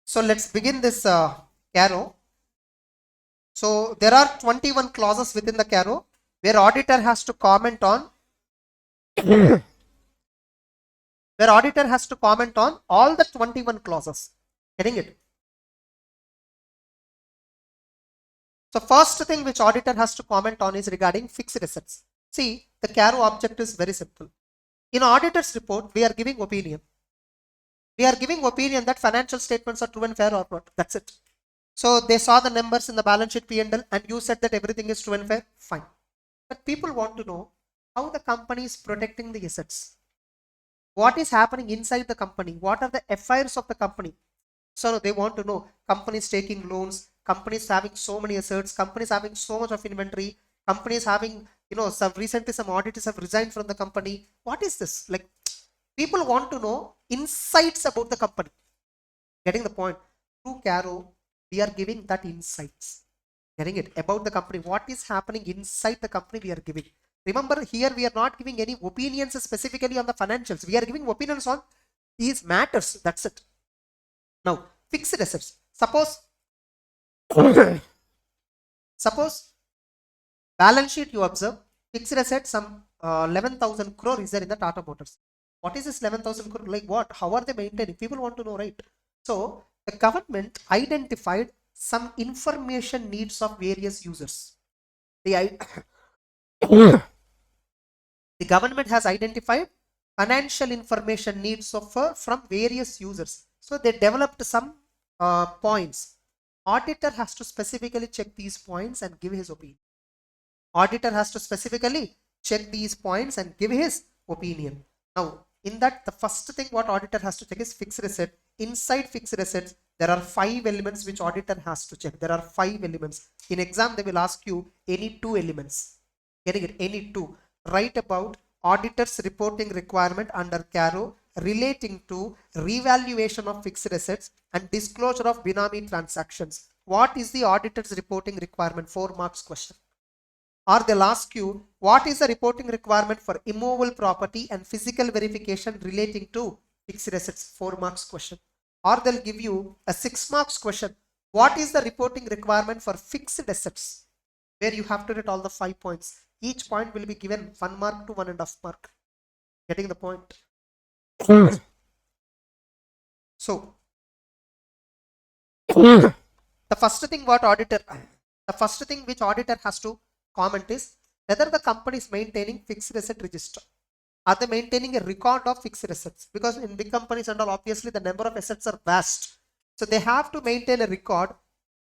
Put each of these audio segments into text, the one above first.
So let's begin this Caro. So there are 21 clauses within the Caro where auditor has to comment on all the 21 clauses. Getting it? So first thing which auditor has to comment on is regarding fixed assets. See, the Caro object is very simple. In auditor's report, we are giving opinion. We are giving opinion that financial statements are true and fair or not. That's it. So they saw the numbers in the balance sheet P&L and you said that everything is true and fair. Fine. But people want to know how the company is protecting the assets. What is happening inside the company? What are the affairs of the company? So they want to know companies taking loans, companies having so many assets, companies having so much of inventory, companies having, recently some auditors have resigned from the company. What is this? Like, people want to know insights about the company. Getting the point? Through Caro, we are giving that insights. Getting it? About the company. What is happening inside the company we are giving. Remember, here we are not giving any opinions specifically on the financials. We are giving opinions on these matters. That's it. Now, fixed assets. Suppose balance sheet you observe, fixed assets some 11,000 crore is there in the Tata Motors. What is this 11,000 crore? Like what? How are they maintaining? People want to know, right? So the government identified some information needs of various users. The government has identified financial information needs of from various users. So they developed some points. Auditor has to specifically check these points and give his opinion. Auditor has to specifically check these points and give his opinion. Now, in that, the first thing what auditor has to check is fixed asset. Inside fixed assets, there are 5 elements which auditor has to check. There are 5 elements. In exam, they will ask you any 2 elements. Getting it? Any 2. Write about auditor's reporting requirement under Caro relating to revaluation of fixed assets and disclosure of benami transactions. What is the auditor's reporting requirement? 4 marks question. Or they'll ask you, what is the reporting requirement for immovable property and physical verification relating to fixed assets? 4 marks question. Or they'll give you a 6 marks question. What is the reporting requirement for fixed assets? Where you have to write all the 5 points. Each point will be given 1 mark to 1.5 mark. Getting the point? So, the first thing which auditor has to comment is whether the company is maintaining fixed asset register. Are they maintaining a record of fixed assets? Because in big companies and all, obviously the number of assets are vast. So they have to maintain a record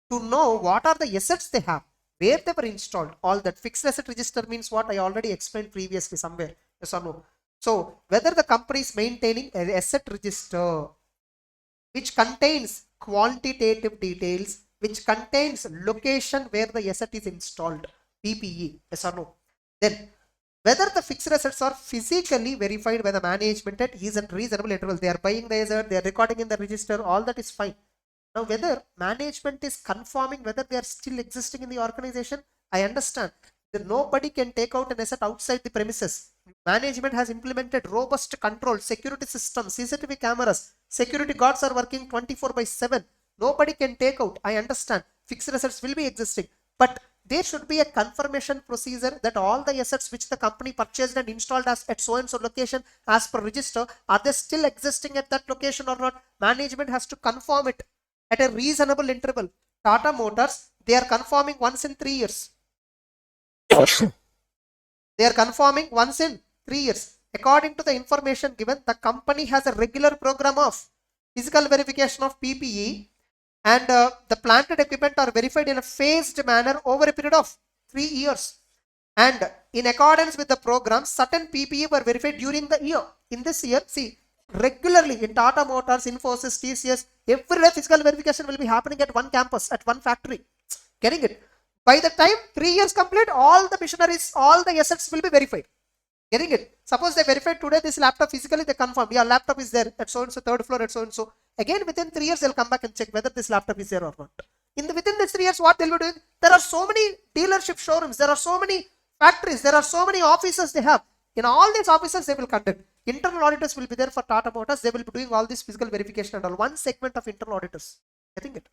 to know what are the assets they have, where they were installed. All that fixed asset register means what I already explained previously somewhere. Yes or no? So whether the company is maintaining an asset register which contains quantitative details, which contains location where the asset is installed. PPE, yes or no? Then, whether the fixed assets are physically verified by the management at reasonable interval. They are buying the asset, they are recording in the register, all that is fine. Now, whether management is confirming whether they are still existing in the organization, I understand that nobody can take out an asset outside the premises. Management has implemented robust control, security systems, CCTV cameras, security guards are working 24/7. Nobody can take out. I understand. Fixed assets will be existing, but there should be a confirmation procedure that all the assets which the company purchased and installed at so and so location as per register, are they still existing at that location or not? Management has to confirm it at a reasonable interval. Tata Motors, they are confirming once in 3 years. They are confirming once in 3 years. According to the information given, the company has a regular program of physical verification of PPE, and the planted equipment are verified in a phased manner over a period of 3 years. And in accordance with the program, certain PPE were verified during the year. In this year, see, regularly in Tata Motors, Infosys, TCS, every day physical verification will be happening at one campus, at one factory. Getting it? By the time 3 years complete, all the machineries, all the assets will be verified. Getting it? Suppose they verified today this laptop physically, they confirm, yeah, laptop is there at so and so, 3rd floor at so and so. Again, within 3 years, they'll come back and check whether this laptop is there or not. Within these 3 years, what they'll be doing? There are so many dealership showrooms, there are so many factories, there are so many offices they have. In all these offices, they will conduct. Internal auditors will be there for Tata Motors. They will be doing all this physical verification and all. One segment of internal auditors. Getting it?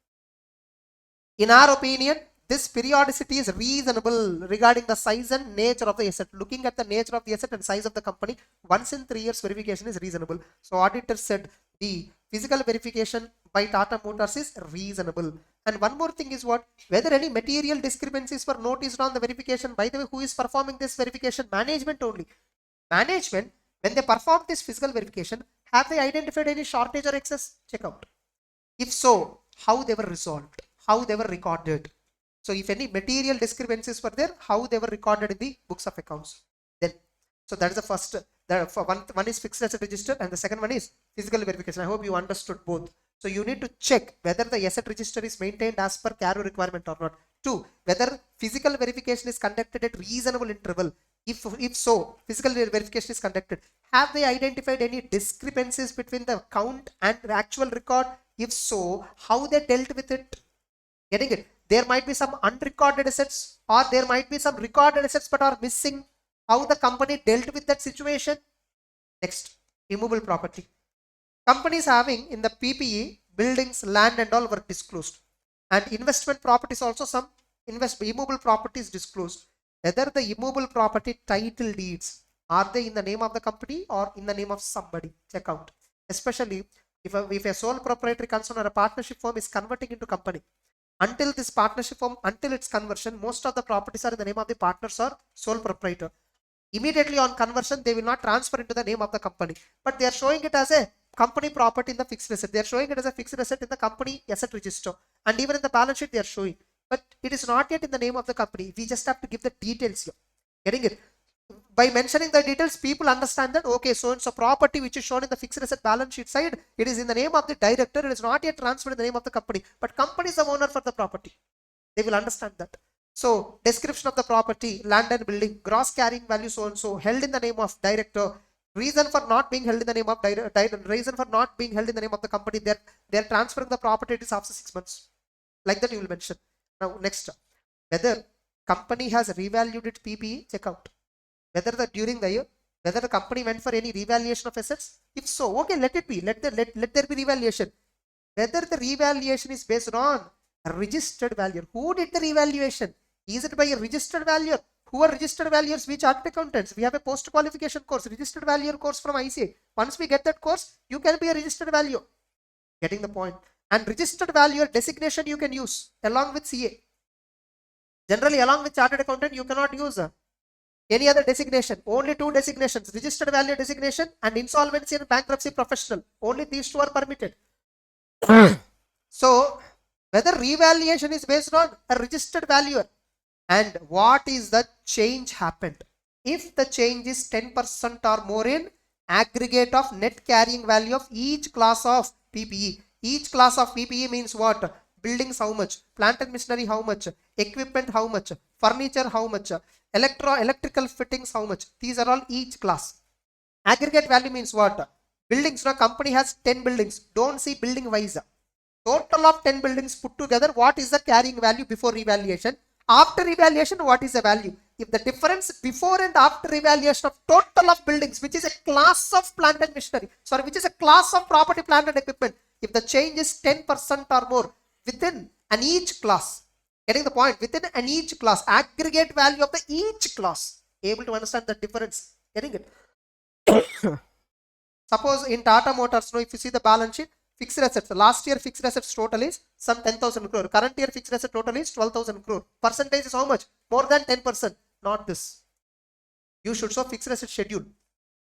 In our opinion, this periodicity is reasonable regarding the size and nature of the asset. Looking at the nature of the asset and size of the company, once in 3 years verification is reasonable. So auditor said the physical verification by Tata Motors is reasonable. And one more thing is what? Whether any material discrepancies were noticed on the verification. By the way, who is performing this verification? Management only. Management, when they perform this physical verification, have they identified any shortage or excess? Check out. If so, how they were resolved, how they were recorded. So if any material discrepancies were there, how they were recorded in the books of accounts. Then, so that is the first. One is fixed asset register and the second one is physical verification. I hope you understood both. So you need to check whether the asset register is maintained as per Caro requirement or not. 2, whether physical verification is conducted at reasonable interval. If so, physical verification is conducted. Have they identified any discrepancies between the count and the actual record? If so, how they dealt with it? Getting it? There might be some unrecorded assets or there might be some recorded assets but are missing. How the company dealt with that situation? Next, immovable property. Companies having in the PPE, buildings, land and all were disclosed. And investment properties also, some immovable properties disclosed. Whether the immovable property title deeds, are they in the name of the company or in the name of somebody? Check out. Especially if a sole proprietary concern or a partnership firm is converting into company. Until this partnership firm, until its conversion, most of the properties are in the name of the partners or sole proprietor. Immediately on conversion, they will not transfer into the name of the company. But they are showing it as a company property in the fixed asset. They are showing it as a fixed asset in the company asset register. And even in the balance sheet, they are showing. But it is not yet in the name of the company. We just have to give the details here. Getting it? By mentioning the details, people understand that, okay, so it's a property which is shown in the fixed asset balance sheet side. It is in the name of the director. It is not yet transferred in the name of the company. But company is the owner for the property. They will understand that. So, description of the property, land and building, gross carrying value so and so, held in the name of director. Reason for not being held in the name of reason for not being held in the name of the company. They're transferring the property. It is after 6 months. Like that you will mention. Now, next, whether company has revalued its PPE, check out. Whether during the year, whether the company went for any revaluation of assets. If so, okay, let it be. Let there be revaluation. Whether the revaluation is based on a registered valuer. Who did the revaluation? Is it by a registered valuer? Who are registered valuers? Which chartered accountants? We have a post qualification course, registered valuer course from ICA. Once we get that course, you can be a registered valuer. Getting the point? And registered valuer designation you can use along with CA. Generally, along with chartered accountant, you cannot use any other designation. Only 2 designations: registered valuer designation and insolvency and bankruptcy professional. Only these 2 are permitted. So, whether revaluation is based on a registered valuer and what is the change happened. If the change is 10% or more in aggregate of net carrying value of each class of PPE. Each class of PPE means what? Buildings how much, plant and machinery how much, equipment how much, furniture how much, electrical fittings how much. These are all each class. Aggregate value means what? Buildings. Now company has 10 buildings. Don't see building wise. Total of 10 buildings put together, what is the carrying value before revaluation? After revaluation, what is the value? If the difference before and after revaluation of total of buildings, which is a class of plant and machinery, which is a class of property, plant and equipment, if the change is 10% or more within an each class, getting the point, within an each class, aggregate value of the each class, able to understand the difference, getting it? Suppose in Tata Motors, if you see the balance sheet, fixed assets, last year fixed assets total is some 10,000 crore. Current year fixed asset total is 12,000 crore. Percentage is how much? More than 10%. Not this. You should show fixed asset schedule.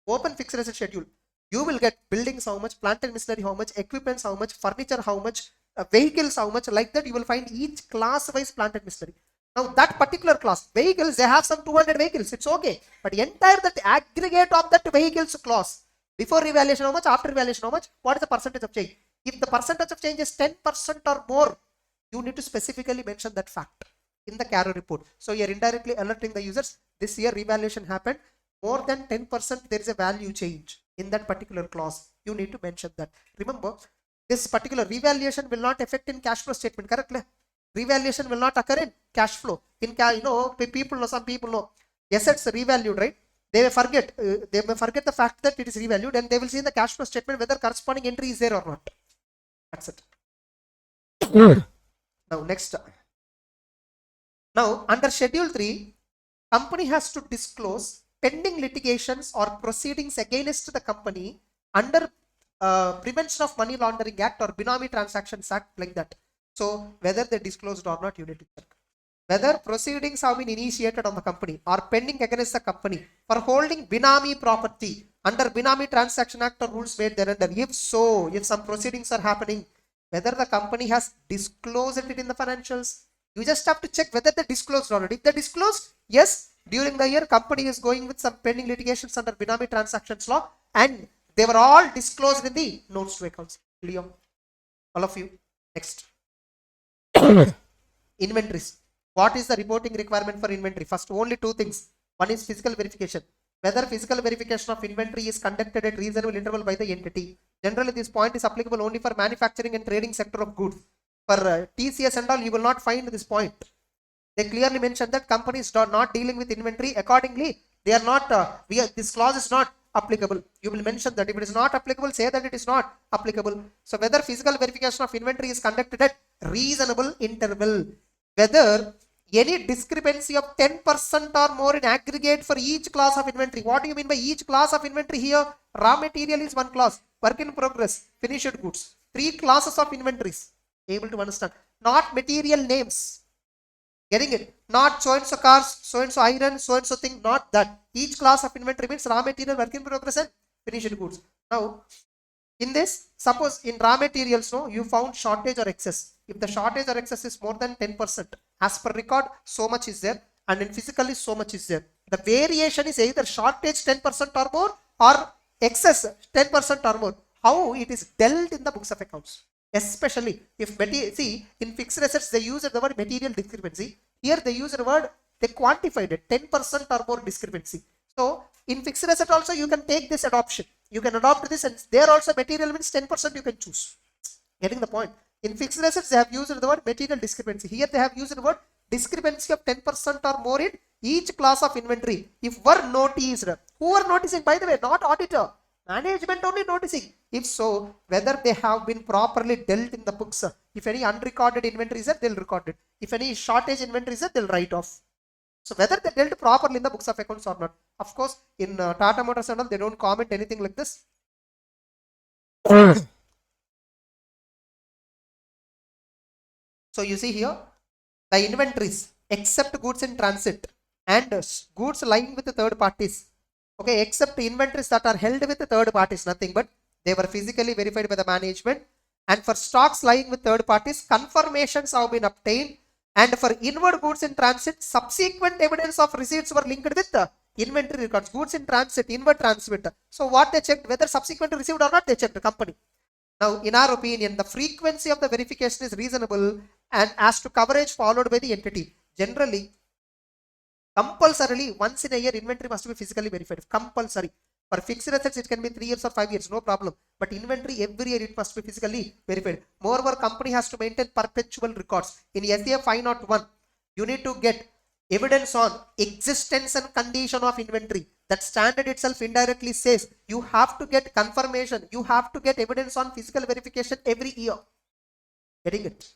Open fixed asset schedule. You will get buildings how much, plant and machinery how much, equipments how much, furniture how much, vehicles how much. Like that you will find each class wise plant and machinery. Now that particular class, vehicles, they have some 200 vehicles. It's okay. But entire that aggregate of that vehicles class, before revaluation how much, after revaluation how much, what is the percentage of change? If the percentage of change is 10% or more, you need to specifically mention that fact in the Caro report. So you are indirectly alerting the users, this year revaluation happened, more than 10% there is a value change in that particular clause. You need to mention that. Remember, this particular revaluation will not affect in cash flow statement, correctly? Revaluation will not occur in cash flow. In people know, some people know, assets revalued, right? They may forget the fact that it is revalued, and they will see in the cash flow statement whether corresponding entry is there or not. That's it. Now next. Now under Schedule 3, company has to disclose pending litigations or proceedings against the company under Prevention of Money Laundering Act or Binomy Transactions Act, like that. So whether they disclosed or not, you need to check. Whether proceedings have been initiated on the company or pending against the company for holding Binomy property under Binomy Transaction Act or rules made thereunder. If so, if some proceedings are happening, whether the company has disclosed it in the financials, you just have to check whether they disclosed or not. If they disclosed, yes, during the year company is going with some pending litigations under Binomy Transactions Law, and they were all disclosed in the notes to accounts. Clear? All of you. Next. Inventories. What is the reporting requirement for inventory? First, only two things. One is physical verification. Whether physical verification of inventory is conducted at reasonable interval by the entity. Generally, this point is applicable only for manufacturing and trading sector of goods. For TCS and all, you will not find this point. They clearly mention that companies are not dealing with inventory. Accordingly, they are not. This clause is not applicable. You will mention that if it is not applicable, say that it is not applicable. So whether physical verification of inventory is conducted at reasonable interval, whether any discrepancy of 10% or more in aggregate for each class of inventory. What do you mean by each class of inventory here? Raw material is one class, work in progress, finished goods. 3 classes of inventories. Able to understand? Not material names. Getting it? Not so and so cars, so and so iron, so and so thing. Not that. Each class of inventory means raw material, work in progress, and finished goods. Now, in this, suppose in raw materials, no, you found shortage or excess. If the shortage or excess is more than 10%, as per record, so much is there, and in physically, so much is there. The variation is either shortage 10% or more or excess 10% or more. How it is dealt in the books of accounts. Especially if see, in fixed assets, they use the word material discrepancy. Here they use the word, they quantified it, 10% or more discrepancy. So in fixed asset also, you can take this adoption. You can adopt this, and there also material means 10% you can choose. Getting the point? In fixed assets, they have used the word material discrepancy. Here they have used the word discrepancy of 10% or more in each class of inventory. If were noticed, who are noticing, by the way? Not auditor. Management only noticing. If so, whether they have been properly dealt in the books. If any unrecorded inventory is there, they'll record it. If any shortage inventory is there, they'll write off. So whether they dealt properly in the books of accounts or not. Of course, in Tata Motors and all, they don't comment anything like this. So you see here, the inventories, except goods in transit and goods lying with the third parties. Okay, except inventories that are held with the third parties, nothing but they were physically verified by the management. And for stocks lying with third parties, confirmations have been obtained. And for inward goods in transit, subsequent evidence of receipts were linked with the inventory records. Goods in transit, inward transmit. So what they checked, whether subsequently received or not, they checked the company. Now, in our opinion, the frequency of the verification is reasonable and as to coverage followed by the entity. Generally, compulsorily, once in a year, inventory must be physically verified. Compulsory. For fixed assets, it can be 3 years or 5 years, no problem. But inventory, every year, it must be physically verified. Moreover, company has to maintain perpetual records. In SAF 501, you need to get evidence on existence and condition of inventory. That standard itself indirectly says you have to get confirmation. You have to get evidence on physical verification every year. Getting it?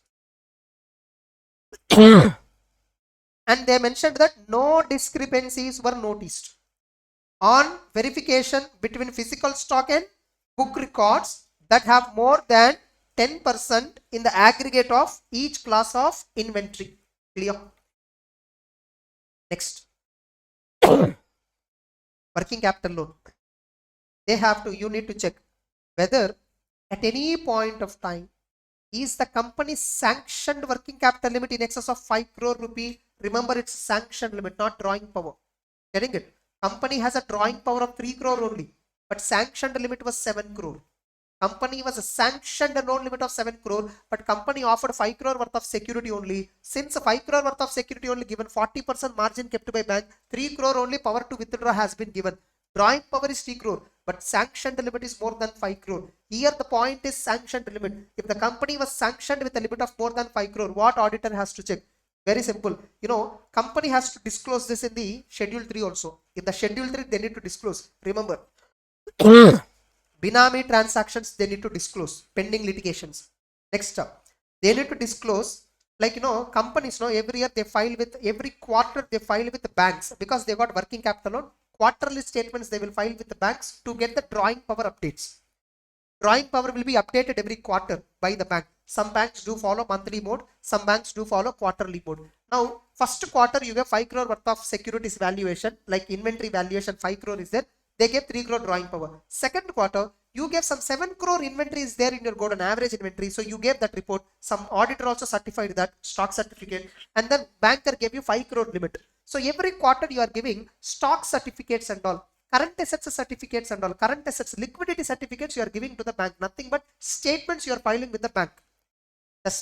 And they mentioned that no discrepancies were noticed on verification between physical stock and book records that have more than 10% in the aggregate of each class of inventory. Clear? Next. Working capital loan. They have to, you need to check whether at any point of time is the company's sanctioned working capital limit in excess of 5 crore rupee. Remember, it's sanctioned limit, not drawing power. Getting it? Company has a drawing power of 3 crore only, but sanctioned limit was 7 crore. Company was a sanctioned loan limit of 7 crore, but company offered 5 crore worth of security only. Since 5 crore worth of security only given, 40% margin kept by bank, 3 crore only power to withdraw has been given. Drawing power is 3 crore, but sanctioned limit is more than 5 crore. Here the point is sanctioned limit. If the company was sanctioned with a limit of more than 5 crore, what auditor has to check? Very simple. You know, company has to disclose this in the Schedule 3 also. In the Schedule 3, they need to disclose. Remember. Binomy transactions, they need to disclose pending litigations. Next up, They need to disclose, like, companies, every year they file with, every quarter they file with the banks because they got working capital loan. Quarterly statements they will file with the banks to get the drawing power updates. Drawing power will be updated every quarter by the bank. Some banks do follow monthly mode, some banks do follow quarterly mode. Now, first quarter you get 5 crore worth of securities valuation, like inventory valuation 5 crore is there. They gave 3 crore drawing power. Second quarter, you gave some 7 crore inventory is there in your golden average inventory. So you gave that report. Some auditor also certified that stock certificate, and then banker gave you 5 crore limit. So every quarter you are giving stock certificates and all. Current assets certificates and all, current assets liquidity certificates you are giving to the bank, nothing but statements you are filing with the bank.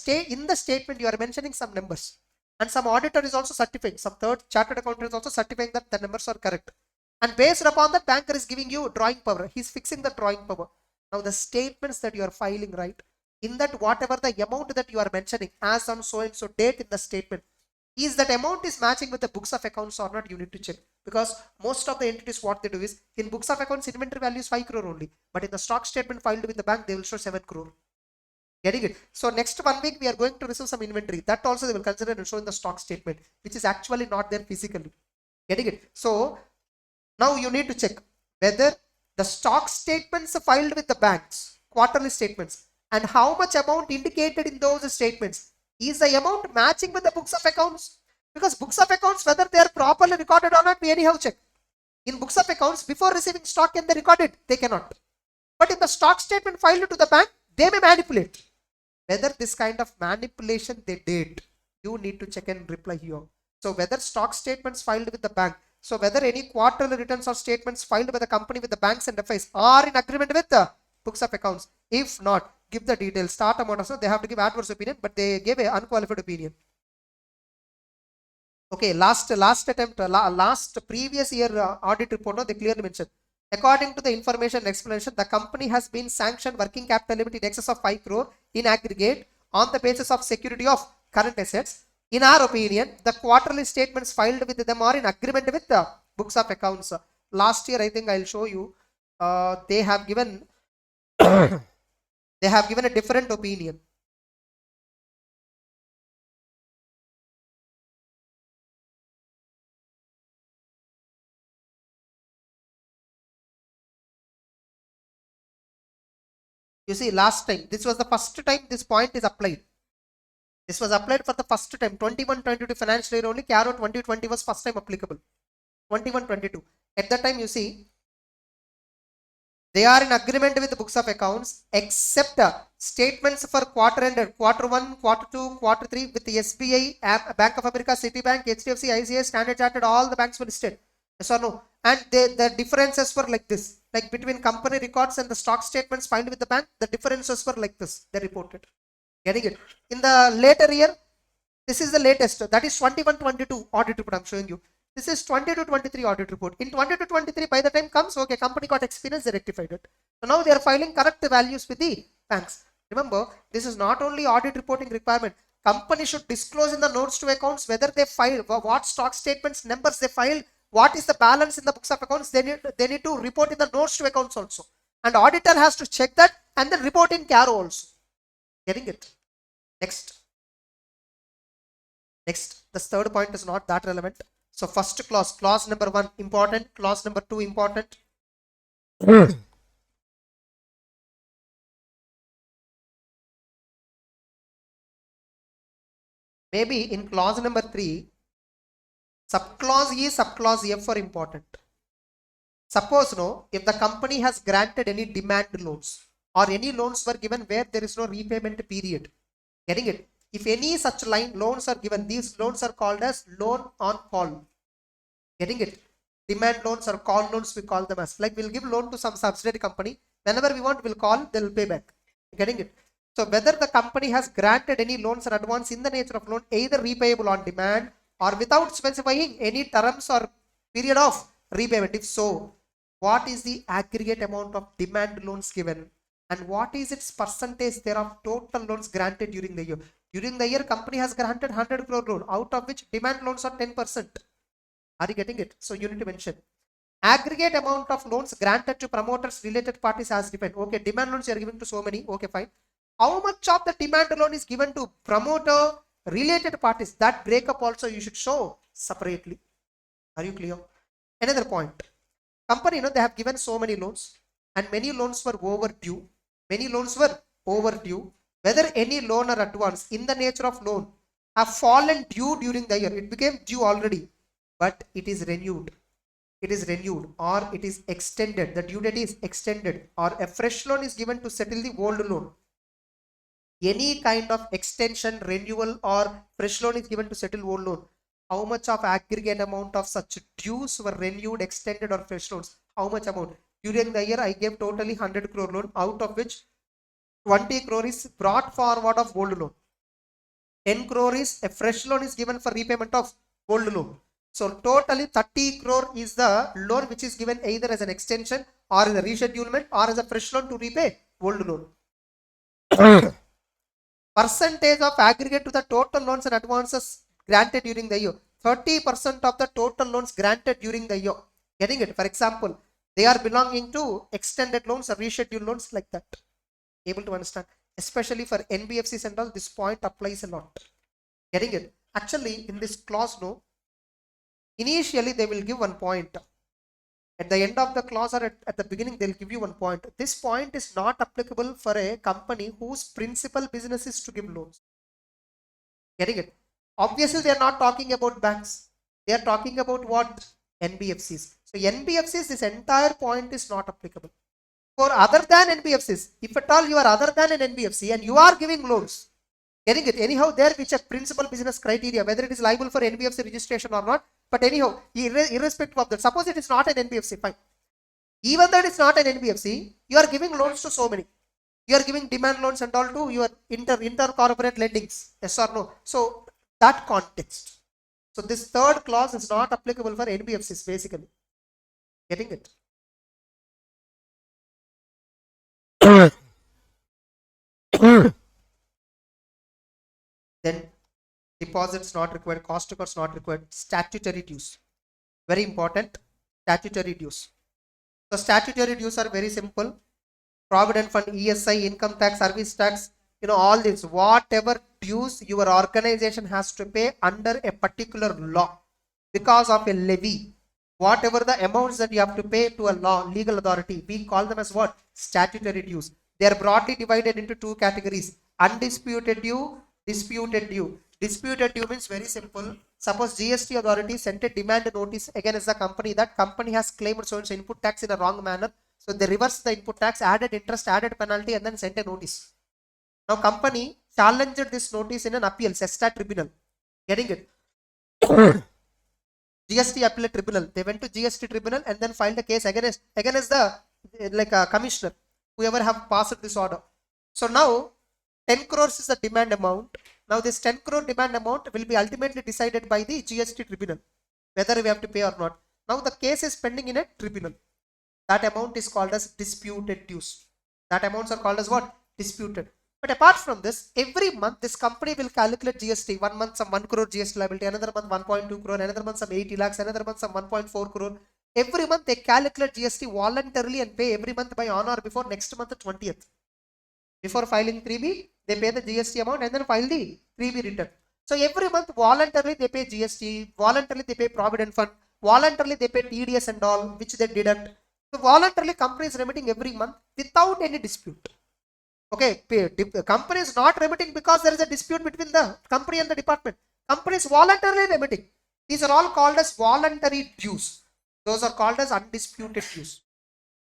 In the statement you are mentioning some numbers, and some auditor is also certifying, some third chartered accountant is also certifying that the numbers are correct, and based upon that banker is giving you drawing power, he's fixing the drawing power. Now the statements that you are filing, right, in that whatever the amount that you are mentioning as on so and so date in the statement, is that amount is matching with the books of accounts or not, you need to check. Because most of the entities, what they do is, in books of accounts inventory value is 5 crore only, but in the stock statement filed with the bank they will show 7 crore. Getting it? So next 1 week we are going to receive some inventory, that also they will consider and show in the stock statement, which is actually not there physically. Getting it? So now you need to check whether the stock statements filed with the banks, quarterly statements, and how much amount indicated in those statements, is the amount matching with the books of accounts? Because books of accounts, whether they are properly recorded or not, we anyhow check. In books of accounts, before receiving stock, can they record it? They cannot. But in the stock statement filed to the bank, they may manipulate. Whether this kind of manipulation they did, you need to check and reply here. So whether stock statements filed with the bank, so whether any quarterly returns or statements filed by the company with the banks and FIs are in agreement with the books of accounts. If not, give the details. Start amount also, they have to give adverse opinion, but they gave an unqualified opinion. Okay, last attempt, last previous year audit report, no, they clearly mentioned, according to the information and explanation, the company has been sanctioned working capital limit in excess of 5 crore in aggregate on the basis of security of current assets. In our opinion, the quarterly statements filed with them are in agreement with the books of accounts. Last year, I think I'll show you, they have given they have given a different opinion. You see, last time, this was the first time this point is applied. This was applied for the first time, 21-22 financial year only. Caro 2020 was first time applicable. 21-22. At that time, you see, they are in agreement with the books of accounts except statements for quarter ended, quarter 1, quarter 2, quarter 3 with the SBI, Bank of America, Citibank, HDFC, ICICI, Standard Chartered, all the banks were listed. Yes or no? And the differences were like this, like between company records and the stock statements filed with the bank, the differences were like this, they reported. Getting it? In the later year, this is the latest, that is 21-22 audit report I'm showing you. This is 22-23 audit report. In 22-23, by the time comes, okay, company got experience, they rectified it. So now they are filing correct values with the banks. Remember, this is not only audit reporting requirement. Company should disclose in the notes to accounts whether they filed, what stock statements, numbers they filed, what is the balance in the books of accounts. They need to report in the notes to accounts also. And auditor has to check that and then report in Caro also. Getting it? Next, the third point is not that relevant. So first clause number 1 important, clause number 2 important. Maybe in clause number 3, subclause E, subclause F are important. Suppose if the company has granted any demand loans or any loans were given where there is no repayment period. Getting it? If any such loans are given, these loans are called as loan on call. Getting it? Demand loans or call loans, we call them as, like we'll give loan to some subsidiary company. Whenever we want, we'll call, they'll pay back. Getting it? So whether the company has granted any loans or advance in the nature of loan, either repayable on demand or without specifying any terms or period of repayment. If so, what is the aggregate amount of demand loans given? And what is its percentage thereof total loans granted during the year? During the year, company has granted 100 crore loan, out of which demand loans are 10%. Are you getting it? So you need to mention aggregate amount of loans granted to promoters, related parties as defined. Okay, demand loans you are giving to so many. Okay, fine. How much of the demand loan is given to promoter, related parties? That breakup also you should show separately. Are you clear? Another point. Company, they have given so many loans and many loans were overdue. Many loans were overdue. Whether any loan or advance in the nature of loan have fallen due during the year. It became due already, but it is renewed. It is renewed or it is extended. The due date is extended or a fresh loan is given to settle the old loan. Any kind of extension, renewal or fresh loan is given to settle old loan. How much of aggregate amount of such dues were renewed, extended or fresh loans? How much amount? During the year I gave totally 100 crore loan, out of which 20 crore is brought forward of old loan. 10 crore is a fresh loan is given for repayment of old loan. So totally 30 crore is the loan which is given either as an extension or as a reschedulement or as a fresh loan to repay old loan. Percentage of aggregate to the total loans and advances granted during the year. 30% of the total loans granted during the year. Getting it? For example, they are belonging to extended loans or rescheduled loans like that. Able to understand? Especially for NBFCs and all, this point applies a lot. Getting it? Actually, in this clause, no. Initially, they will give 1 point. At the end of the clause or at the beginning, they'll give you 1 point. This point is not applicable for a company whose principal business is to give loans. Getting it? Obviously, they are not talking about banks. They are talking about what? NBFCs. So NBFCs, this entire point is not applicable. For other than NBFCs, if at all you are other than an NBFC and you are giving loans, getting it? Anyhow, there which a principal business criteria, whether it is liable for NBFC registration or not. But anyhow, irrespective of that, suppose it is not an NBFC, fine. Even though it is not an NBFC, you are giving loans to so many. You are giving demand loans and all to your inter-corporate lendings, yes or no? So that context. So this third clause is not applicable for NBFCs basically. Getting it? Then deposits not required, cost records not required, statutory dues. Very important, statutory dues. So statutory dues are very simple. Provident fund, ESI, income tax, service tax, all this, whatever dues your organization has to pay under a particular law because of a levy, whatever the amounts that you have to pay to a law, legal authority, we call them as what? Statutory dues. They are broadly divided into 2 categories: undisputed due, disputed due. Disputed due means very simple. Suppose GST authority sent a demand notice against the company. That company has claimed so input tax in a wrong manner. So they reversed the input tax, added interest, added penalty, and then sent a notice. Now company challenged this notice in an appeal, Sestat tribunal. Getting it? GST appellate tribunal. They went to GST tribunal and then filed a case against the commissioner, whoever have passed this order. So now 10 crores is the demand amount. Now this 10 crore demand amount will be ultimately decided by the GST tribunal, whether we have to pay or not. Now the case is pending in a tribunal. That amount is called as disputed dues. That amounts are called as what? Disputed. But apart from this, every month this company will calculate GST. 1 month some 1 crore GST liability, another month 1.2 crore, another month some 80 lakhs, another month some 1.4 crore. Every month they calculate GST voluntarily and pay every month by on or before next month 20th. Before filing 3B, they pay the GST amount and then file the 3B return. So every month voluntarily they pay GST, voluntarily they pay provident fund, voluntarily they pay TDS and all, which they deduct. So voluntarily company is remitting every month without any dispute. Okay, company is not remitting because there is a dispute between the company and the department. Company is voluntarily remitting. These are all called as voluntary dues. Those are called as undisputed dues.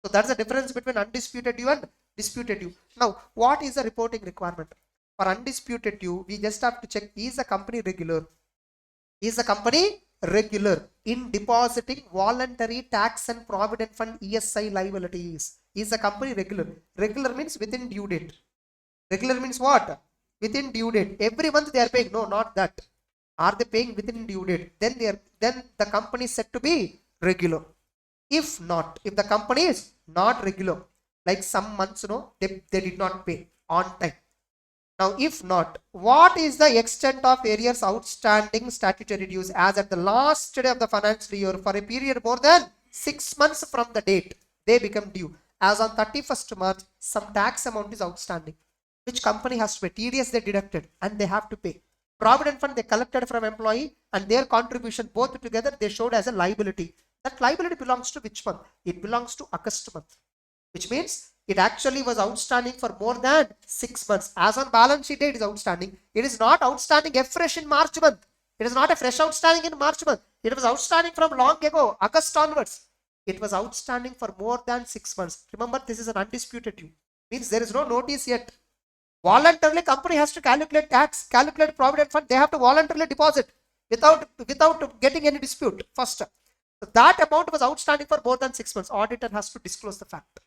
So that's the difference between undisputed due and disputed due. Now, what is the reporting requirement? For undisputed due, we just have to check, is the company regular? Is the company regular in depositing voluntary tax and provident fund ESI liabilities? Is the company regular? Regular means within due date. Regular means what? Within due date. Every month they are paying. No, not that. Are they paying within due date? Then the company is said to be regular. If not, if the company is not regular, like some months, they did not pay on time. Now, if not, what is the extent of arrears outstanding statutory dues as at the last day of the financial year for a period more than 6 months from the date they become due? As on 31st March, some tax amount is outstanding. which company has to pay. TDS they deducted and they have to pay. Provident fund they collected from employee and their contribution both together they showed as a liability. That liability belongs to which month? It belongs to August month, which means it actually was outstanding for more than 6 months. As on balance sheet day, it is outstanding. It is not outstanding afresh in March month. It is not a fresh outstanding in March month. It was outstanding from long ago, August onwards. It was outstanding for more than 6 months. Remember, this is an undisputed due. Means there is no notice yet. Voluntarily, company has to calculate tax, calculate provident fund. They have to voluntarily deposit without getting any dispute first. So that amount was outstanding for more than 6 months. Auditor has to disclose the fact.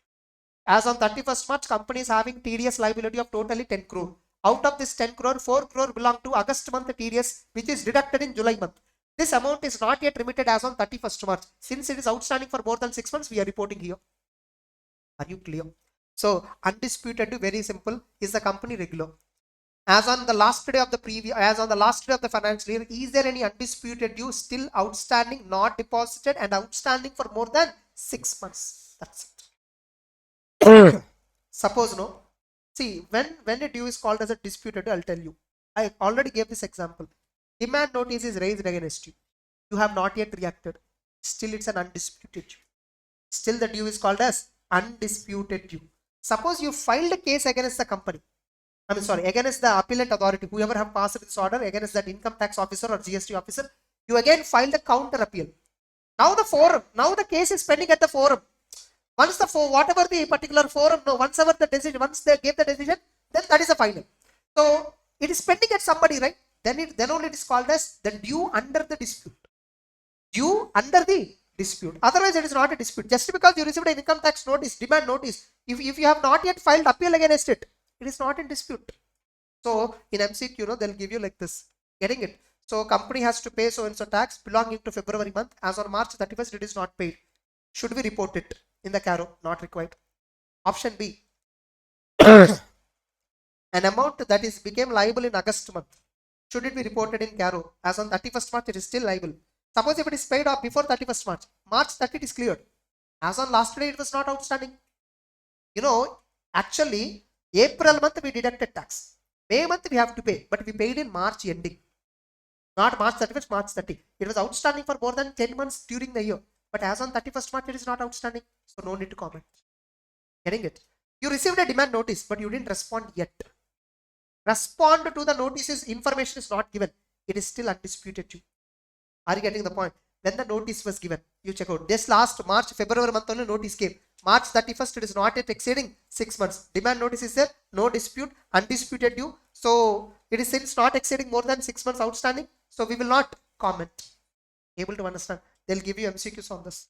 As on 31st March, company is having TDS liability of totally 10 crore. Out of this 10 crore, 4 crore belong to August month TDS, which is deducted in July month. This amount is not yet remitted as on 31st March. Since it is outstanding for more than 6 months, we are reporting here. Are you clear? So undisputed, very simple, is the company regular. As on the last day of the financial year, is there any undisputed due still outstanding, not deposited, and outstanding for more than 6 months? That's it. Suppose no. See, when a due is called as a disputed due, I'll tell you. I already gave this example. Demand notice is raised against you. You have not yet reacted. Still, it's an undisputed due. Still, the due is called as undisputed due. Suppose you filed a case against the company. Against the appellate authority, whoever have passed this order, against that income tax officer or GST officer, you again filed a counter appeal. Now the case is pending at the forum. Once whatever the particular forum, once they gave the decision, then that is the final. So it is pending at somebody, right? Then only it is called as the due under the dispute. Due under the dispute. Otherwise, it is not a dispute. Just because you received an income tax notice, demand notice, if you have not yet filed appeal against it, it is not in dispute. So in MCQ, they'll give you like this. Getting it? So company has to pay so and so tax belonging to February month. As on March 31st, it is not paid. Should we report it in the Caro? Not required. Option B. An amount that is became liable in August month. Should it be reported in Caro? As on 31st March, it is still liable. Suppose if it is paid off before 31st March, March 30 it is cleared. As on last day, it was not outstanding. Actually, April month we deducted tax. May month we have to pay, but we paid in March ending. Not March 31st, March 30. It was outstanding for more than 10 months during the year. But as on 31st March, it is not outstanding. So no need to comment. Getting it? You received a demand notice, but you didn't respond yet. Respond to the notices, information is not given. It is still undisputed due. Are you getting the point? When the notice was given, you check out. This last March, February month only notice came. March 31st, it is not yet exceeding 6 months. Demand notice is there, no dispute, undisputed due. So it is since not exceeding more than 6 months outstanding. So we will not comment. Able to understand? They'll give you MCQs on this.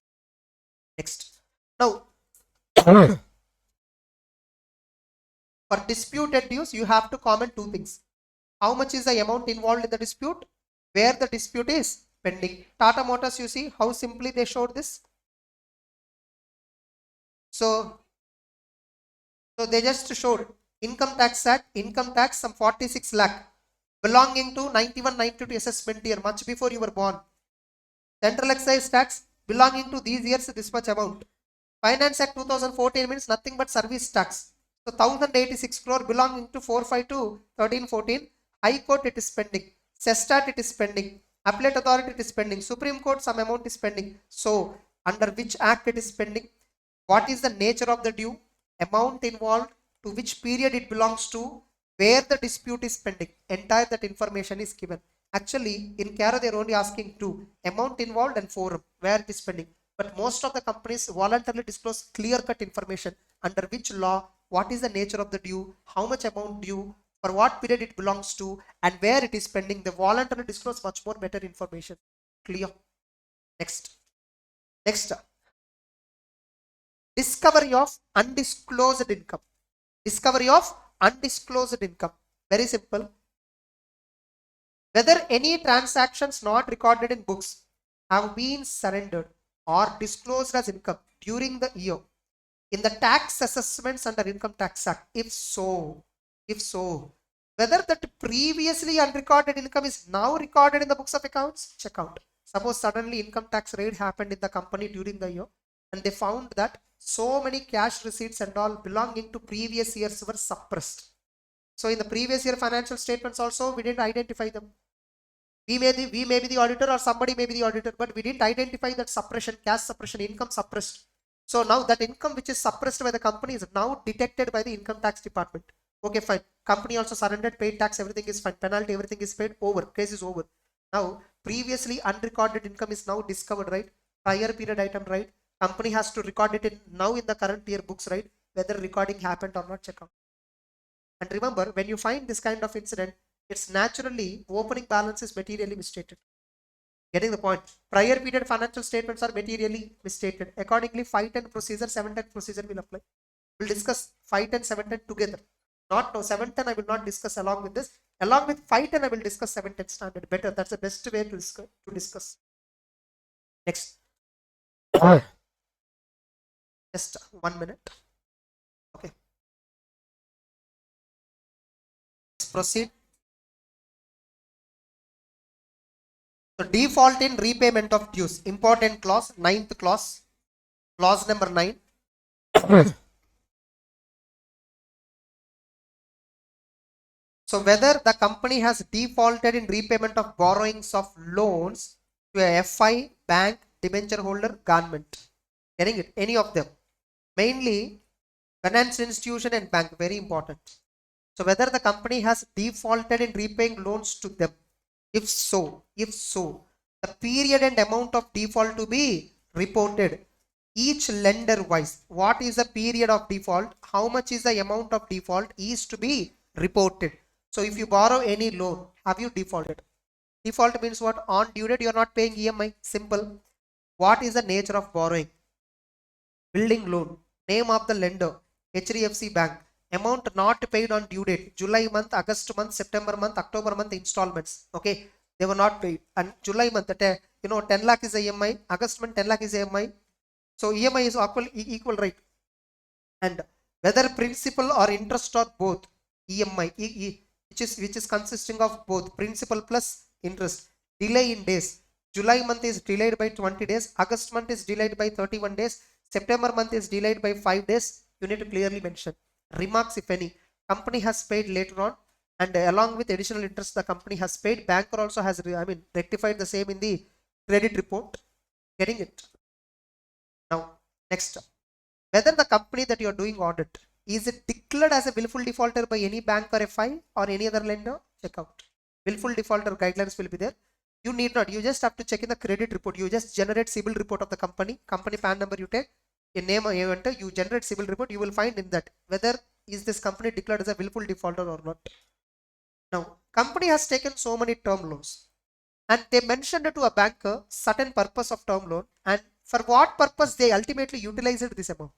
Next. Now, for disputed dues, you have to comment two things. How much is the amount involved in the dispute? Where the dispute is pending. Tata Motors, you see how simply they showed this. So they just showed income tax some 46 lakh belonging to 91-92 assessment year, much before you were born. Central excise tax belonging to these years this much amount. Finance Act 2014 means nothing but service tax. So 1086 crore belonging to 452-13-14. High Court it is pending. Sestat it is pending. Appellate Authority it is pending. Supreme Court some amount is pending. So under which act it is pending? What is the nature of the due? Amount involved, to which period it belongs to, where the dispute is pending. Entire that information is given. Actually, in Caro they are only asking two. Amount involved and forum, where it is pending. But most of the companies voluntarily disclose clear-cut information. Under which law, what is the nature of the due, how much amount due, for what period it belongs to, and where it is pending. They voluntarily disclose much more better information. Clear? Next. Discovery of undisclosed income. Discovery of undisclosed income. Very simple. Whether any transactions not recorded in books have been surrendered or disclosed as income during the year in the tax assessments under Income Tax Act. If so, whether that previously unrecorded income is now recorded in the books of accounts, check out. Suppose suddenly income tax raid happened in the company during the year and they found that so many cash receipts and all belonging to previous years were suppressed. So in the previous year financial statements also, we didn't identify them. We may be the auditor or somebody may be the auditor, but we didn't identify that suppression, cash suppression, income suppressed. So now that income which is suppressed by the company is now detected by the income tax department. Okay, fine. Company also surrendered, paid tax, everything is fine. Penalty, everything is paid, over. Case is over. Now, previously unrecorded income is now discovered, right? Prior period item, right? Company has to record it in now in the current year books, right? Whether recording happened or not, check out. And remember, when you find this kind of incident, it's naturally opening balance is materially misstated. Getting the point? Prior period financial statements are materially misstated. Accordingly, 510 procedure, 710 procedure will apply. We'll discuss 510, 710 together. Not no 710 I will not discuss along with this. Along with 510 I will discuss 710 standard. Better. That's the best way to discuss. Next. Just 1 minute. Okay. Let's proceed. So default in repayment of dues. Important clause. 9th clause. Clause number 9. So whether the company has defaulted in repayment of borrowings of loans to a FI, bank, debenture holder, government. Getting it? Any of them. Mainly finance institution and bank. Very important. So whether the company has defaulted in repaying loans to them. If so, the period and amount of default to be reported. Each lender wise. What is the period of default? How much is the amount of default is to be reported. So if you borrow any loan, have you defaulted? Default means what? On due date you are not paying EMI. Simple. What is the nature of borrowing? Building loan. Name of the lender. HDFC Bank. Amount not paid on due date. July month, August month, September month, October month installments. Okay. They were not paid. And July month, 10 lakh is EMI. August month 10 lakh is EMI. So EMI is equal, right? And whether principal or interest or both, EMI, which is consisting of both principal plus interest. Delay in days. July month is delayed by 20 days. August month is delayed by 31 days. September month is delayed by 5 days. You need to clearly mention. Remarks, if any. Company has paid later on, and along with additional interest the company has paid. Banker also has rectified the same in the credit report. Getting it? Now, next. Whether the company that you are doing audit, is it declared as a willful defaulter by any bank or FI or any other lender? Check out. Willful defaulter guidelines will be there. You need not. You just have to check in the credit report. You just generate CIBIL report of the company. Company PAN number you take. In name you enter. You generate CIBIL report. You will find in that whether is this company declared as a willful defaulter or not. Now, company has taken so many term loans, and they mentioned to a banker certain purpose of term loan, and for what purpose they ultimately utilized this amount.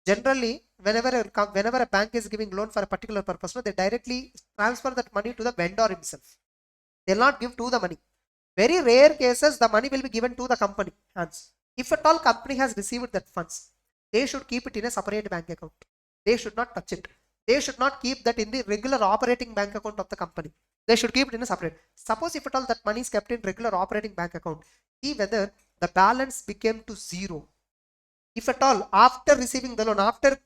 Generally, whenever a bank is giving loan for a particular purpose, they directly transfer that money to the vendor himself. They will not give to the money. Very rare cases, the money will be given to the company hands. If at all company has received that funds, they should keep it in a separate bank account. They should not touch it. They should not keep that in the regular operating bank account of the company. They should keep it in a separate. Suppose if at all that money is kept in regular operating bank account, see whether the balance became to zero. If at all after receiving the loan, after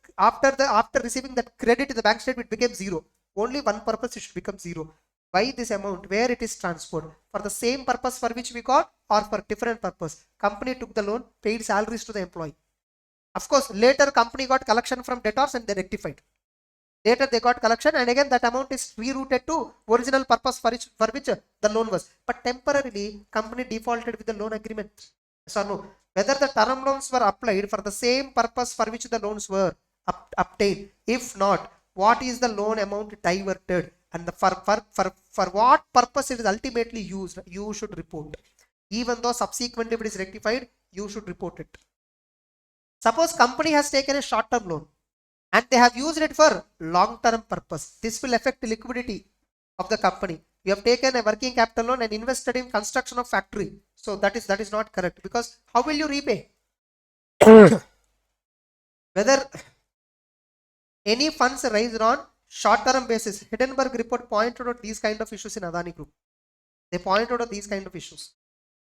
receiving that credit in the bank statement, it became zero. Only one purpose it should become zero. By this amount where it is transferred for the same purpose for which we got or for different purpose. Company took the loan, paid salaries to the employee. Of course, later company got collection from debtors and they rectified. Later they got collection and again that amount is rerouted to original purpose for which the loan was. But temporarily company defaulted with the loan agreement. Yes or no? Whether the term loans were applied for the same purpose for which the loans were obtained. If not, what is the loan amount diverted? And for what purpose it is ultimately used, you should report. Even though subsequently if it is rectified, you should report it. Suppose company has taken a short-term loan and they have used it for long-term purpose. This will affect the liquidity of the company. You have taken a working capital loan and invested in construction of factory. So that is not correct, because how will you repay? Whether any funds raised on short-term basis. Hindenburg report pointed out these kind of issues in Adani Group. They pointed out these kind of issues.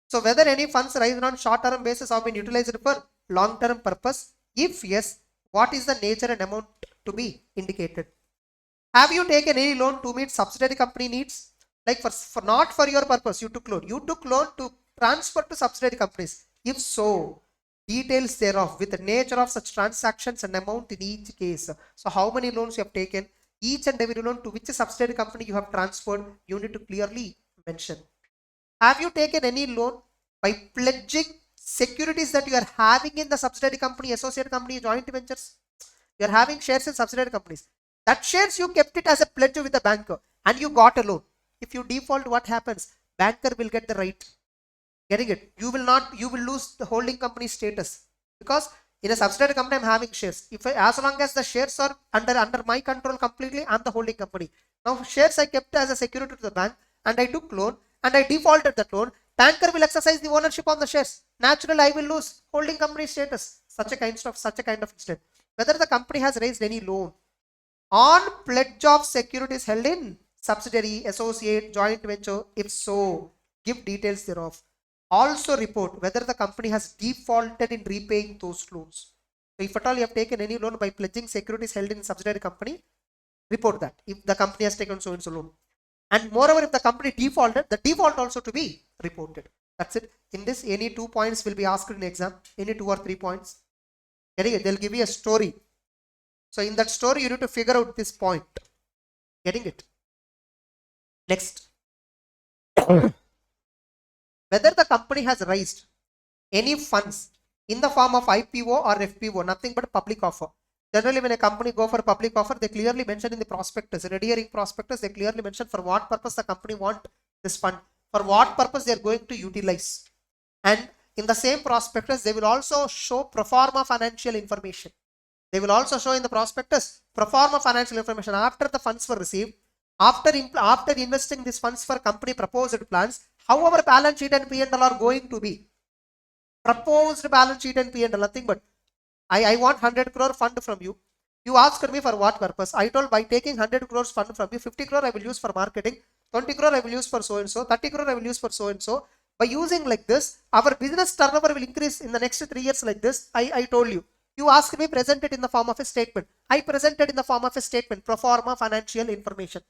So whether any funds raised on short-term basis have been utilized for long-term purpose? If yes, what is the nature and amount to be indicated? Have you taken any loan to meet subsidiary company needs? Like for not for your purpose, you took loan. You took loan to transfer to subsidiary companies. If so, details thereof with the nature of such transactions and amount in each case. So how many loans you have taken, each and every loan to which subsidiary company you have transferred, you need to clearly mention. Have you taken any loan by pledging securities that you are having in the subsidiary company, associate company, joint ventures? You are having shares in subsidiary companies. That shares you kept it as a pledge with the banker and you got a loan. If you default, what happens? Banker will get the right. Getting it? You will lose the holding company status, because in a subsidiary company I'm having shares. If as long as the shares are under my control completely, I'm the holding company. Now shares I kept as a security to the bank and I took loan and I defaulted that loan. Banker will exercise the ownership on the shares. Naturally, I will lose holding company status. Such a kind of incident. Whether the company has raised any loan on pledge of securities held in subsidiary, associate, joint venture. If so, give details thereof. Also report whether the company has defaulted in repaying those loans. So if at all you have taken any loan by pledging securities held in subsidiary company, report that if the company has taken so and so loan. And moreover, if the company defaulted, the default also to be reported. That's it. In this, any 2 points will be asked in exam. Any 2 or 3 points. They'll give you a story. So in that story, you need to figure out this point. Getting it? Next. Whether the company has raised any funds in the form of IPO or FPO, nothing but public offer. Generally, when a company go for public offer, they clearly mention in the prospectus, red herring prospectus, they clearly mention for what purpose the company want this fund, for what purpose they are going to utilize. And in the same prospectus, they will also show pro forma financial information. They will also show in the prospectus pro forma financial information after the funds were received, after investing these funds for company proposed plans, how our balance sheet and P&L are going to be. Proposed balance sheet and P&L, nothing but I want 100 crore fund from you. You asked me for what purpose? I told by taking 100 crores fund from you, 50 crore I will use for marketing, 20 crore I will use for so and so, 30 crore I will use for so and so. By using like this, our business turnover will increase in the next 3 years like this. I told you. You asked me present it in the form of a statement. I presented in the form of a statement, pro forma financial information.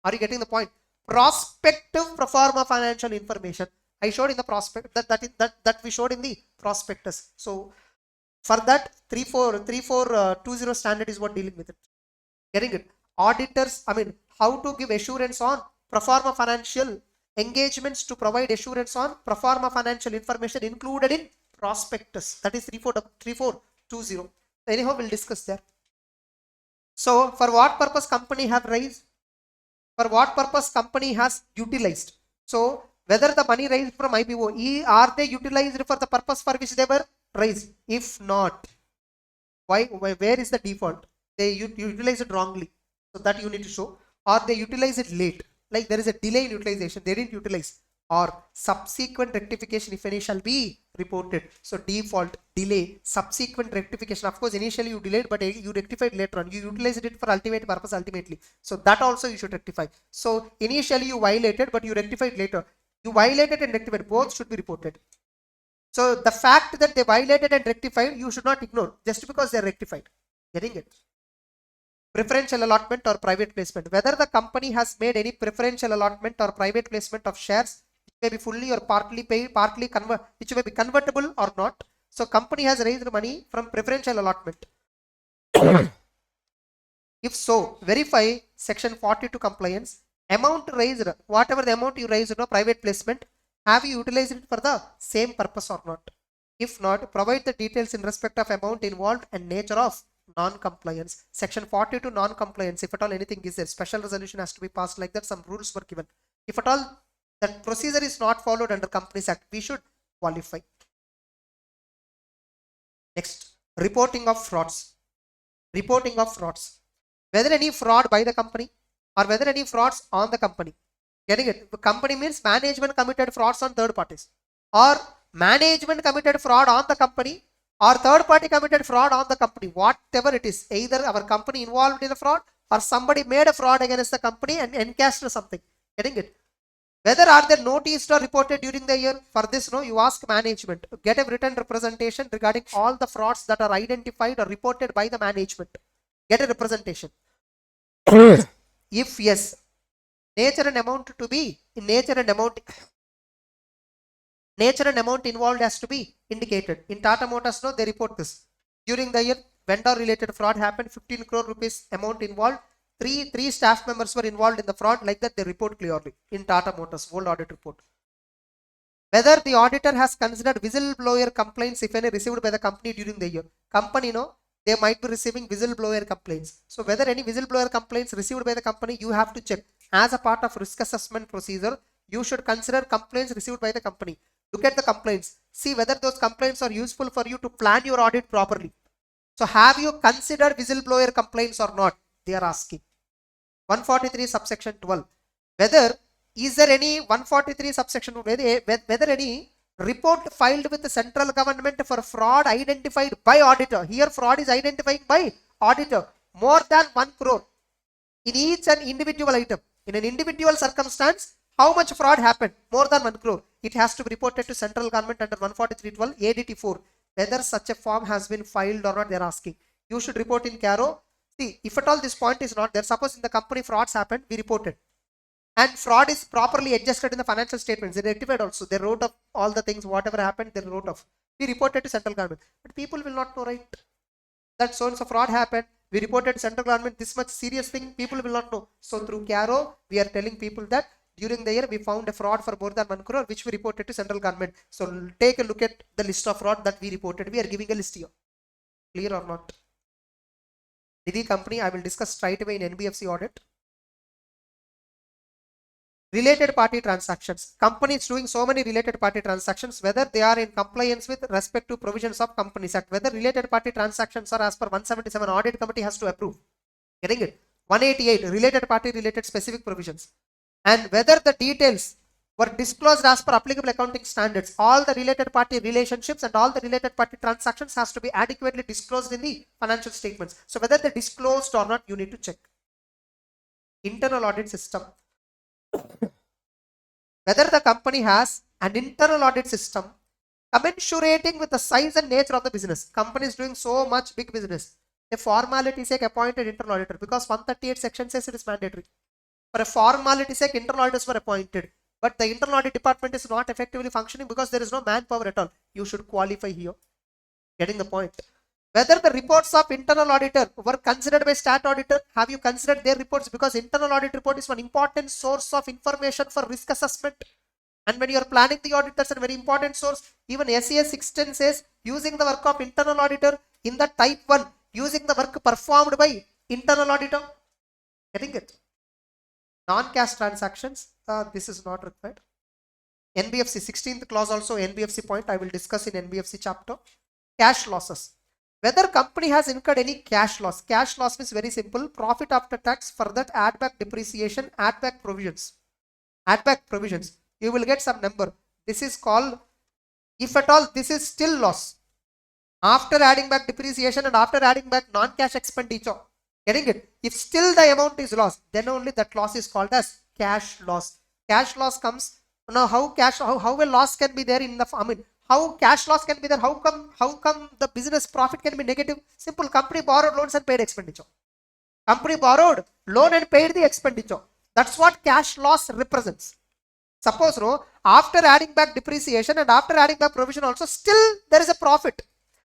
Are you getting the point? Prospective pro forma financial information. I showed in the prospect that we showed in the prospectus. So for that 3420 standard is what dealing with it. Getting it? Auditors, how to give assurance on pro forma financial engagements to provide assurance on pro forma financial information included in prospectus. That is 3420. Anyhow, we'll discuss there. So for what purpose company have raised? For what purpose company has utilized? So whether the money raised from IPO, are they utilized for the purpose for which they were raised? If not, where is the default? They utilize it wrongly. So that you need to show. Or they utilize it late. Like there is a delay in utilization. They didn't utilize. Or subsequent rectification, if any, shall be reported. So default, delay, subsequent rectification. Of course, initially you delayed, but you rectified later on. You utilized it for ultimate purpose ultimately. So that also you should rectify. So initially you violated, but you rectified later. You violated and rectified. Both should be reported. So the fact that they violated and rectified, you should not ignore just because they are rectified. Getting it? Preferential allotment or private placement. Whether the company has made any preferential allotment or private placement of shares, it may be fully or partly paid, which may be convertible or not. So company has raised money from preferential allotment. If so, verify section 42 compliance. Amount raised, whatever the amount you raised, private placement, have you utilized it for the same purpose or not? If not, provide the details in respect of amount involved and nature of non-compliance. Section 42 non-compliance. If at all anything is there, special resolution has to be passed like that. Some rules were given. If at all that procedure is not followed under Companies Act, we should qualify. Next, reporting of frauds. Reporting of frauds. Whether any fraud by the company or whether any frauds on the company. Getting it? The company means management committed frauds on third parties, or management committed fraud on the company, or third party committed fraud on the company. Whatever it is, either our company involved in a fraud or somebody made a fraud against the company and encashed something. Getting it? Whether are they noticed or reported during the year? For this, you ask management. Get a written representation regarding all the frauds that are identified or reported by the management. Get a representation. If yes, nature and amount involved has to be indicated. In Tata Motors, no, they report this. During the year, vendor related fraud happened, 15 crore rupees amount involved. Three staff members were involved in the fraud. Like that, they report clearly in Tata Motors, old audit report. Whether the auditor has considered whistleblower complaints, if any, received by the company during the year. Company, no, they might be receiving whistleblower complaints. So whether any whistleblower complaints received by the company, you have to check. As a part of risk assessment procedure, you should consider complaints received by the company. Look at the complaints. See whether those complaints are useful for you to plan your audit properly. So have you considered whistleblower complaints or not? They are asking. 143 subsection 12. Whether is there any 143 subsection, whether any report filed with the central government for fraud identified by auditor. Here fraud is identifying by auditor more than 1 crore in each and individual item. In an individual circumstance, how much fraud happened? More than 1 crore. It has to be reported to central government under 143.12 ADT 4. Whether such a form has been filed or not, they are asking. You should report in Caro. See, if at all this point is not there, suppose in the company frauds happened, we reported. And fraud is properly adjusted in the financial statements. They rectified also. They wrote of all the things, whatever happened, they wrote of. We reported to central government. But people will not know, right? That so and so fraud happened. We reported to central government this much serious thing, people will not know. So through Caro, we are telling people that during the year we found a fraud for more than 1 crore, which we reported to central government. So take a look at the list of fraud that we reported. We are giving a list here. Clear or not? Didi company, I will discuss straight away in NBFC audit. Related party transactions. Company is doing so many related party transactions, whether they are in compliance with respect to provisions of Companies Act, whether related party transactions are as per 177, audit committee has to approve. Getting it? 188, related party related specific provisions. And whether the details were disclosed as per applicable accounting standards. All the related party relationships and all the related party transactions has to be adequately disclosed in the financial statements. So whether they disclosed or not, you need to check. Internal audit system. Whether the company has an internal audit system commensurating with the size and nature of the business. Company is doing so much big business. A formality sake appointed internal auditor, because 138 section says it is mandatory. For a formality sake, internal auditors were appointed, but the internal audit department is not effectively functioning because there is no manpower at all. You should qualify here. Getting the point? Whether the reports of internal auditor were considered by stat auditor, have you considered their reports? Because internal audit report is one important source of information for risk assessment. And when you are planning the audit, that's a very important source. Even SES 610 says using the work of internal auditor in the type 1, using the work performed by internal auditor. Getting it? Non-cash transactions, this is not required. NBFC 16th clause also NBFC point, I will discuss in NBFC chapter. Cash losses. Whether company has incurred any cash loss. Cash loss is very simple. Profit after tax, for that add back depreciation, add back provisions. Add back provisions. You will get some number. This is called, if at all, this is still loss. After adding back depreciation and after adding back non-cash expenditure. Getting it? If still the amount is lost, then only that loss is called as cash loss. Cash loss comes. Now how a loss can be there in the, how cash loss can be there? How come the business profit can be negative? Simple. Company borrowed loans and paid expenditure. Company borrowed loan and paid the expenditure. That's what cash loss represents. Suppose after adding back depreciation and after adding back provision also, still there is a profit.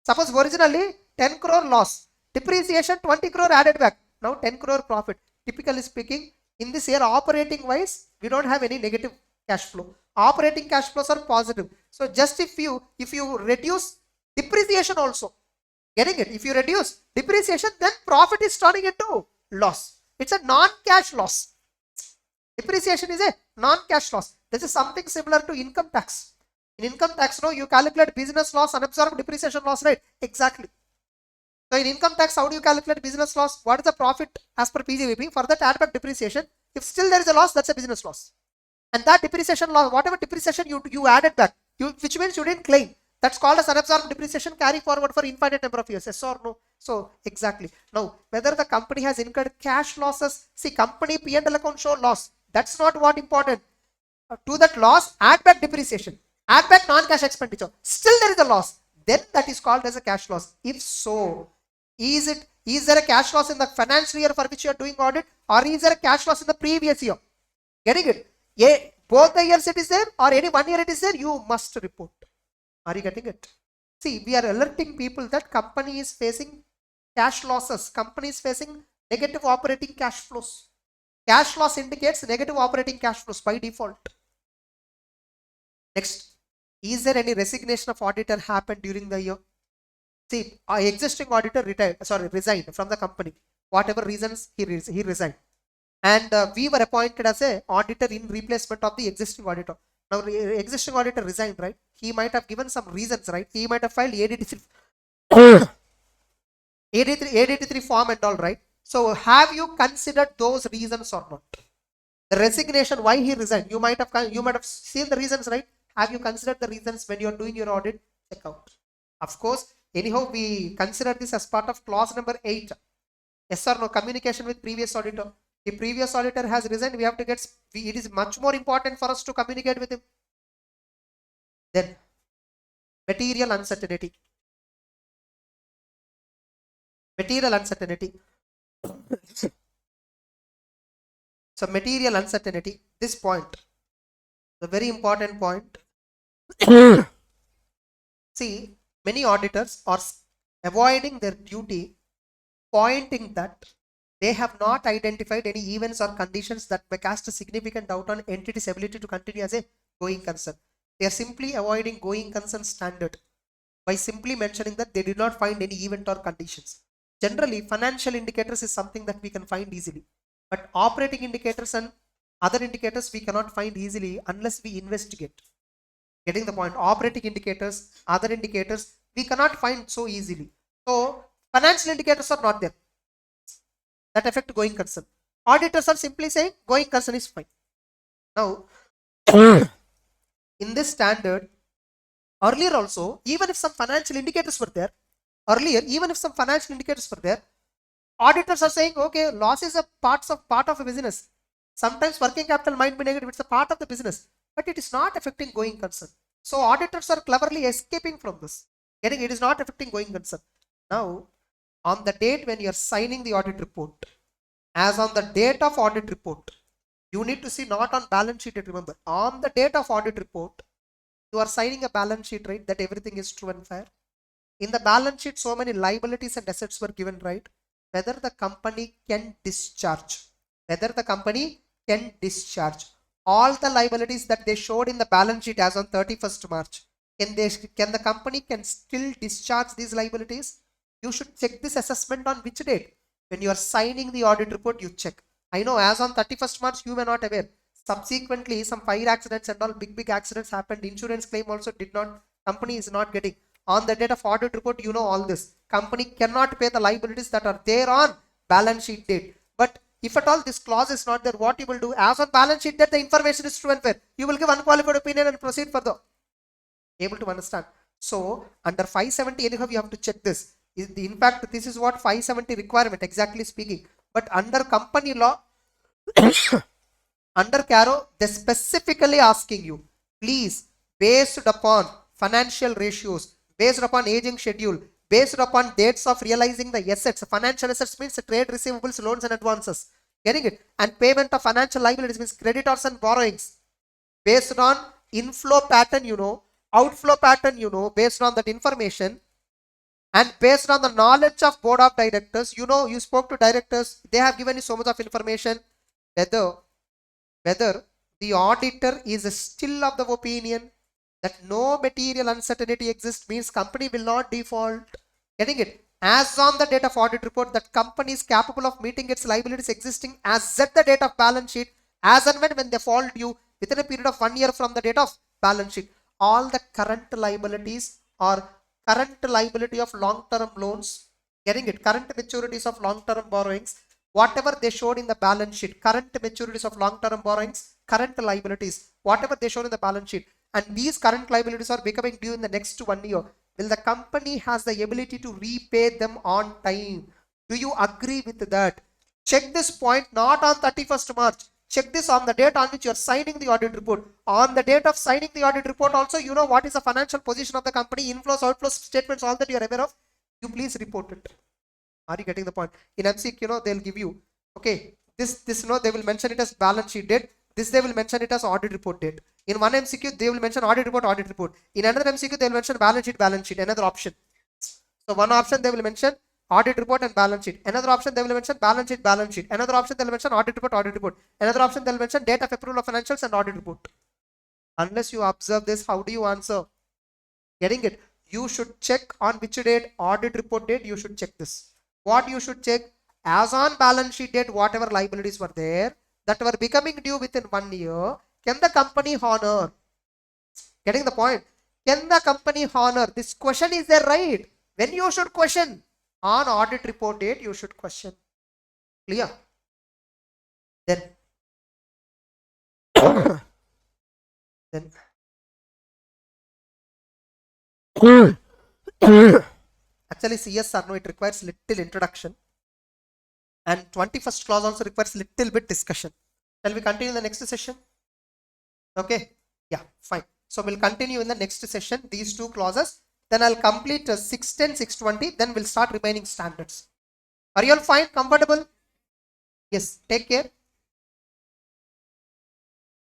Suppose originally 10 crore loss, depreciation 20 crore added back. Now 10 crore profit. Typically speaking, in this year operating wise, we don't have any negative cash flow. Operating cash flows are positive. So just if you reduce depreciation also, getting it? If you reduce depreciation, then profit is turning into loss. It's a non-cash loss. Depreciation is a non-cash loss. This is something similar to income tax. In income tax, you calculate business loss, unabsorbed depreciation loss, right? Exactly. So in income tax, how do you calculate business loss? What is the profit as per PGBP? For that add back depreciation. If still there is a loss, that's a business loss. And that depreciation loss, whatever depreciation you added back, which means you didn't claim. That's called as unabsorbed depreciation, carry forward for infinite number of years. Yes or no? So exactly. Now, whether the company has incurred cash losses, see, company P&L account show loss. That's not what important. To that loss, add back depreciation, add back non-cash expenditure. Still there is a loss. Then that is called as a cash loss. If so, is Is there a cash loss in the financial year for which you are doing audit, or is there a cash loss in the previous year? Getting it? Both the years it is there, or any 1 year it is there, you must report. Are you getting it? See, we are alerting people that company is facing cash losses. Company is facing negative operating cash flows. Cash loss indicates negative operating cash flows by default. Next, is there any resignation of auditor happened during the year? See, our existing auditor resigned from the company. Whatever reasons, he resigned. And we were appointed as a auditor in replacement of the existing auditor. Now, existing auditor resigned, right? He might have given some reasons, right? He might have filed AD83 form and all, right? So, have you considered those reasons or not? The resignation, why he resigned? You might have seen the reasons, right? Have you considered the reasons when you are doing your audit? Check out. Of course, anyhow, we consider this as part of clause number 8. Yes or no? Communication with previous auditor. The previous auditor has resigned. We have to get. It is much more important for us to communicate with him. Then, material uncertainty. Material uncertainty. So, material uncertainty. This point, the very important point. See, many auditors are avoiding their duty, pointing that they have not identified any events or conditions that may cast a significant doubt on entity's ability to continue as a going concern. They are simply avoiding going concern standard by simply mentioning that they did not find any event or conditions. Generally, financial indicators is something that we can find easily, but operating indicators and other indicators we cannot find easily unless we investigate. Getting the point? Operating indicators, other indicators, we cannot find so easily. So, financial indicators are not there that affect going concern. Auditors are simply saying going concern is fine. Now, in this standard, earlier also, even if some financial indicators were there, auditors are saying, okay, loss is a part of a business. Sometimes working capital might be negative, it's a part of the business, but it is not affecting going concern. So auditors are cleverly escaping from this. It is not affecting going concern. Now, on the date when you are signing the audit report, as on the date of audit report, you need to see not on balance sheet, remember, on the date of audit report, you are signing a balance sheet, right, that everything is true and fair. In the balance sheet, so many liabilities and assets were given, right, whether the company can discharge. All the liabilities that they showed in the balance sheet as on 31st March, can the company still discharge these liabilities? You should check this assessment on which date? When you are signing the audit report, you check. I know as on 31st March, you were not aware. Subsequently, some fire accidents and all big accidents happened. Insurance claim also company is not getting. On the date of audit report, you know all this. Company cannot pay the liabilities that are there on balance sheet date. But if at all this clause is not there, what you will do? As on balance sheet that the information is true and fair, you will give unqualified opinion and proceed further. Able to understand? So under 570, anyhow, you have to check this. In fact, this is what 570 requirement, exactly speaking. But under company law, under Caro, they specifically asking you, please, based upon financial ratios, based upon aging schedule, based upon dates of realizing the assets. Financial assets means trade receivables, loans and advances. Getting it? And payment of financial liabilities means creditors and borrowings. Based on inflow pattern, outflow pattern, based on that information, and based on the knowledge of board of directors, you spoke to directors, they have given you so much of information, whether the auditor is still of the opinion that no material uncertainty exists, means company will not default. Getting it? As on the date of audit report, that company is capable of meeting its liabilities existing as at the date of balance sheet, as and when they fall due within a period of 1 year from the date of balance sheet. All the current liabilities or current liability of long-term loans, getting it? Current maturities of long-term borrowings, whatever they showed in the balance sheet, current maturities of long-term borrowings, current liabilities, whatever they showed in the balance sheet, and these current liabilities are becoming due in the next 1 year, will the company has the ability to repay them on time? Do you agree with that? Check this point not on 31st March. Check this on the date on which you are signing the audit report. On the date of signing the audit report also, you know what is the financial position of the company, inflows, outflows, statements, all that you are aware of. You please report it. Are you getting the point? In MCQ, they'll give you, okay, this, they will mention it as balance sheet date. This they will mention it as audit report date. In one MCQ, they will mention audit report, audit report. In another MCQ, they will mention balance sheet, another option. So one option they will mention audit report and balance sheet. Another option they will mention balance sheet. Another option they will mention audit report. Another option they will mention date of approval of financials and audit report. Unless you observe this, how do you answer? Getting it? You should check on which date, audit report date, you should check this. What you should check? As on balance sheet date, whatever liabilities were there that were becoming due within 1 year, can the company honor? Getting the point? Can the company honor? This question is there, right? When you should question? On audit report date, you should question. Clear? Then actually yes or no, it requires little introduction, and 21st clause also requires little bit discussion. Shall we continue in the next session? Okay, yeah, fine. So we'll continue in the next session these two clauses, then I'll complete 610, 620, then we'll start remaining standards. Are you all fine, comfortable? Yes, take care.